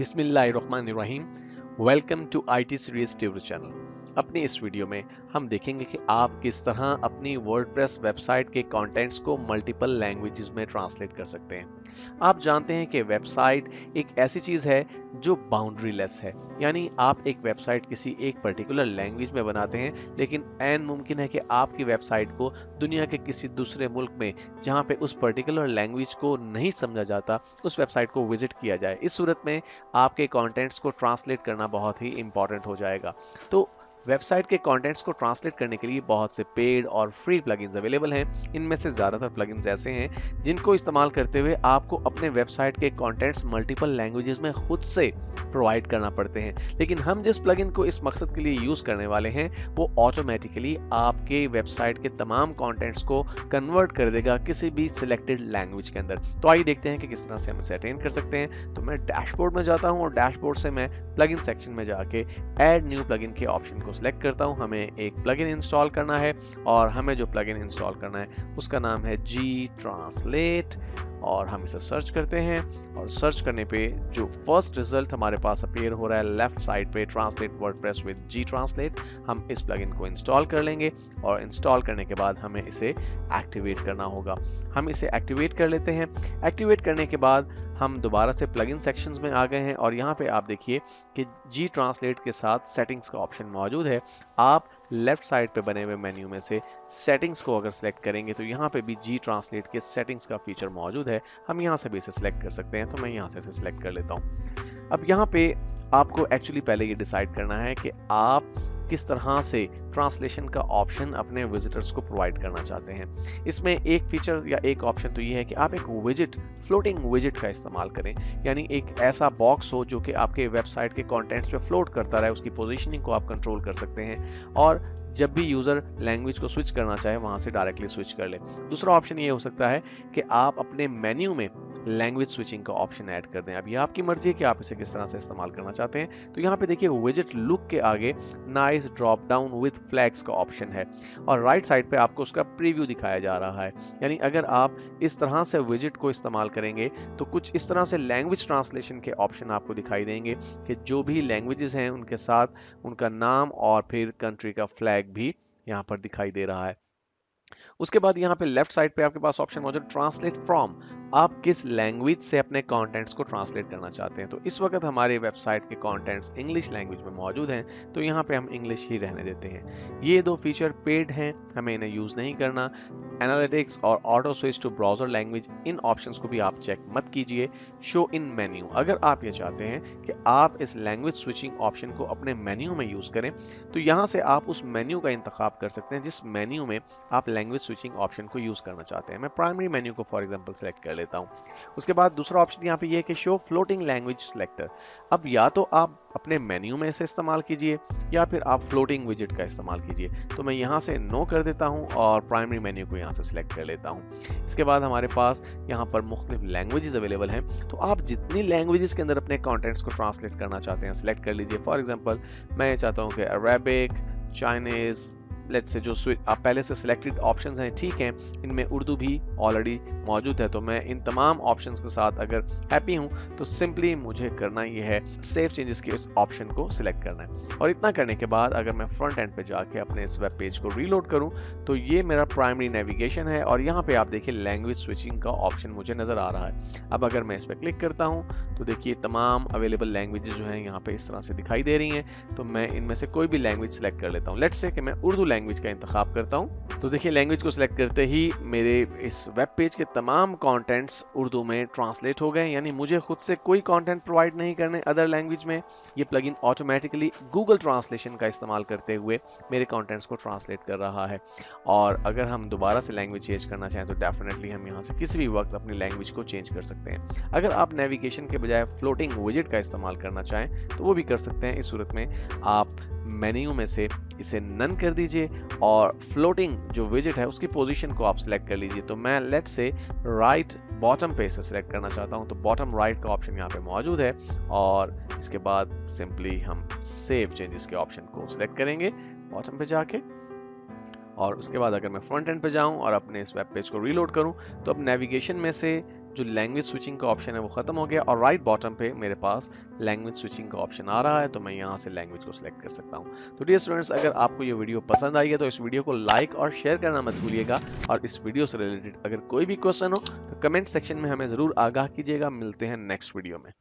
बिस्मिल्लाहिर्रहमानिर्रहीम। Welcome to IT series tutorial channel. अपनी इस वीडियो में हम देखेंगे कि आप किस तरह अपनी वर्डप्रेस वेबसाइट के कंटेंट्स को मल्टीपल लैंग्वेजेस में ट्रांसलेट कर सकते हैं। आप जानते हैं कि वेबसाइट एक ऐसी चीज़ है जो बाउंड्री लेस है, यानी आप एक वेबसाइट किसी एक पर्टिकुलर लैंग्वेज में बनाते हैं, लेकिन ऐन मुमकिन है कि आपकी वेबसाइट को दुनिया के किसी दूसरे मुल्क में, जहां पे उस पर्टिकुलर लैंग्वेज को नहीं समझा जाता, उस वेबसाइट को विजिट किया जाए। इस सूरत में आपके कंटेंट्स को ट्रांसलेट करना बहुत ही इंपॉर्टेंट हो जाएगा। तो वेबसाइट के कंटेंट्स को ट्रांसलेट करने के लिए बहुत से पेड और फ्री प्लगइन्स अवेलेबल हैं। इनमें से ज़्यादातर प्लगइन्स ऐसे हैं जिनको इस्तेमाल करते हुए आपको अपने वेबसाइट के कंटेंट्स मल्टीपल लैंग्वेजेस में खुद से प्रोवाइड करना पड़ते हैं, लेकिन हम जिस प्लगइन को इस मकसद के लिए यूज़ करने वाले हैं वो ऑटोमेटिकली आपके वेबसाइट के तमाम कंटेंट्स को कन्वर्ट कर देगा किसी भी सिलेक्टेड लैंग्वेज के अंदर। तो आइए देखते हैं कि किस तरह से हम इसे अटेन कर सकते हैं। तो मैं डैशबोर्ड में जाता हूं और डैशबोर्ड से मैं प्लगइन सेक्शन में जाके ऐड न्यू प्लगइन के ऑप्शन को सिलेक्ट करता हूं। हमें एक प्लगइन इंस्टॉल करना है और हमें जो प्लगइन इंस्टॉल करना है उसका नाम है जी ट्रांसलेट, और हम इसे सर्च करते हैं। और सर्च करने पे जो फर्स्ट रिजल्ट हमारे पास अपीयर हो रहा है लेफ्ट साइड पे, translate WordPress with G translate, हम इस प्लगइन को इंस्टॉल कर लेंगे और इंस्टॉल करने के बाद हमें इसे एक्टिवेट करना होगा। हम इसे एक्टिवेट कर लेते हैं। एक्टिवेट करने के बाद हम दोबारा से प्लगइन सेक्शंस में आ गए हैं और यहाँ पे आप देखिए कि जी ट्रांसलेट के साथ सेटिंग्स का ऑप्शन मौजूद है। आप लेफ्ट साइड पे बने हुए मेन्यू में से सेटिंग्स को अगर सिलेक्ट करेंगे तो यहाँ पे भी जी ट्रांसलेट के सेटिंग्स का फीचर मौजूद है। हम यहाँ से भी इसे सिलेक्ट कर सकते हैं, तो मैं यहाँ से इसे सिलेक्ट कर लेता हूँ। अब यहाँ पे आपको एक्चुअली पहले ये डिसाइड करना है कि आप किस तरह से ट्रांसलेशन का ऑप्शन अपने विजिटर्स को प्रोवाइड करना चाहते हैं। इसमें एक फीचर या एक ऑप्शन तो ये है कि आप एक विजिट, फ्लोटिंग विजिट का इस्तेमाल करें, यानी एक ऐसा बॉक्स हो जो कि आपके वेबसाइट के कंटेंट्स पे फ्लोट करता रहे, उसकी पोजीशनिंग को आप कंट्रोल कर सकते हैं और जब भी यूजर लैंग्वेज को स्विच करना चाहे वहां से डायरेक्टली स्विच कर ले। दूसरा ऑप्शन ये हो सकता है कि आप अपने मेन्यू में लैंग्वेज स्विचिंग का ऑप्शन ऐड कर दें। अब ये आपकी मर्जी है कि आप इसे किस तरह से इस्तेमाल करना चाहते हैं। तो यहाँ पे देखिए विजिट लुक के आगे nice drop down with flags का ऑप्शन है और राइट साइड पे आपको उसका प्रीव्यू दिखाया जा रहा है। यानी अगर आप इस तरह से विजिट को इस्तेमाल करेंगे तो कुछ इस तरह से लैंग्वेज ट्रांसलेशन के ऑप्शन आपको दिखाई देंगे कि जो भी लैंग्वेजेस हैं उनके साथ उनका नाम और फिर कंट्री का फ्लैग भी यहाँ पर दिखाई दे रहा है। उसके बाद यहाँ पे लेफ्ट साइड पे आपके पास ऑप्शन मौजूद ट्रांसलेट फ्रॉम, आप किस लैंग्वेज से अपने कंटेंट्स को ट्रांसलेट करना चाहते हैं। तो इस वक्त हमारे वेबसाइट के कंटेंट्स इंग्लिश लैंग्वेज में मौजूद हैं, तो यहाँ पे हम इंग्लिश ही रहने देते हैं। ये दो फीचर पेड हैं, हमें इन्हें यूज नहीं करना। एनालिटिक्स और auto switch to browser language, इन ऑप्शंस को भी आप चेक मत कीजिए। शो इन मेन्यू, अगर आप ये चाहते हैं कि आप इस लैंग्वेज स्विचिंग ऑप्शन को अपने मेन्यू में यूज करें तो यहाँ से आप उस मेन्यू का इंतखाब कर सकते हैं जिस मेन्यू में आप लैंग्वेज स्विचिंग ऑप्शन को यूज करना चाहते हैं। मैं प्राइमरी मेन्यू को फॉर एग्जांपल सेलेक्ट कर लेता हूँ। उसके बाद दूसरा ऑप्शन यहाँ पे ये है कि शो फ्लोटिंग लैंग्वेज सिलेक्टर। अब या तो आप अपने मेन्यू में इसे इस्तेमाल कीजिए या फिर आप फ्लोटिंग विजिट का इस्तेमाल कीजिए। तो मैं यहाँ से नो कर देता हूँ और प्राइमरी मेन्यू को यहाँ से सिलेक्ट कर लेता हूँ। इसके बाद हमारे पास यहाँ पर मुख्तलिफ लैंग्वेजेस अवेलेबल हैं, तो आप जितनी लैंग्वेजेस के अंदर अपने कंटेंट्स को ट्रांसलेट करना चाहते हैं सिलेक्ट कर लीजिए। फॉर एग्जांपल मैं ये चाहता हूँ कि अरेबिक, चाइनीज, लेट्स से जो आप पहले से सिलेक्टेड ऑप्शंस हैं, ठीक हैं, इनमें उर्दू भी ऑलरेडी मौजूद है, तो मैं इन तमाम ऑप्शंस के साथ अगर हैप्पी हूं तो सिंपली मुझे करना ये है सेव चेंजेस के उस ऑप्शन को सिलेक्ट करना है। और इतना करने के बाद अगर मैं फ्रंट एंड पे जाके अपने इस वेब पेज को रीलोड करूं तो ये मेरा प्राइमरी नेविगेशन है और यहाँ पे आप देखिए लैंग्वेज स्विचिंग का ऑप्शन मुझे नजर आ रहा है। अब अगर मैं इस पर क्लिक करता हूँ तो देखिए तमाम अवेलेबल लैंग्वेजेस जो हैं यहाँ पे इस तरह से दिखाई दे रही हैं। तो मैं इनमें से कोई भी लैंग्वेज सिलेक्ट कर लेता हूँ। लेट्स से कि मैं उर्दू लैंग्वेज का इंतखाब करता हूं। तो देखिए लैंग्वेज को सिलेक्ट करते ही मेरे इस वेब पेज के तमाम कंटेंट्स उर्दू में ट्रांसलेट हो गए, यानी मुझे खुद से कोई कंटेंट प्रोवाइड नहीं करने अदर लैंग्वेज में। ये प्लगइन ऑटोमेटिकली गूगल ट्रांसलेशन का इस्तेमाल करते हुए मेरे कंटेंट्स को ट्रांसलेट कर रहा है। और अगर हम दोबारा से लैंग्वेज चेंज करना चाहें तो डेफिनेटली हम यहाँ से किसी भी वक्त अपनी लैंग्वेज को चेंज कर सकते हैं। अगर आप नेविगेशन के बजाय फ्लोटिंग विजिट का इस्तेमाल करना चाहें तो वो भी कर सकते हैं। इस सूरत में आप मेन्यू में से इसे नन कर दीजिए और फ्लोटिंग जो विजिट है उसकी पोजीशन को आप सिलेक्ट कर लीजिए। तो मैं लेट्स से राइट बॉटम पे इसे सिलेक्ट करना चाहता हूं, तो बॉटम राइट का ऑप्शन यहाँ पे मौजूद है और इसके बाद सिंपली हम सेव चेंजेस के ऑप्शन को सिलेक्ट करेंगे बॉटम पे जाके। और उसके बाद अगर मैं फ्रंट एंड पे जाऊं और अपने इस वेब पेज को रीलोड करूं तो अब नेविगेशन में से जो लैंग्वेज स्विचिंग का ऑप्शन है वो खत्म हो गया और राइट बॉटम पे मेरे पास लैंग्वेज स्विचिंग का ऑप्शन आ रहा है, तो मैं यहाँ से लैंग्वेज को सिलेक्ट कर सकता हूँ। तो डियर स्टूडेंट्स, अगर आपको ये वीडियो पसंद आई है तो इस वीडियो को लाइक और शेयर करना मत भूलिएगा, और इस वीडियो से रिलेटेड अगर कोई भी क्वेश्चन हो तो कमेंट सेक्शन में हमें ज़रूर आगाह कीजिएगा। मिलते हैं नेक्स्ट वीडियो में।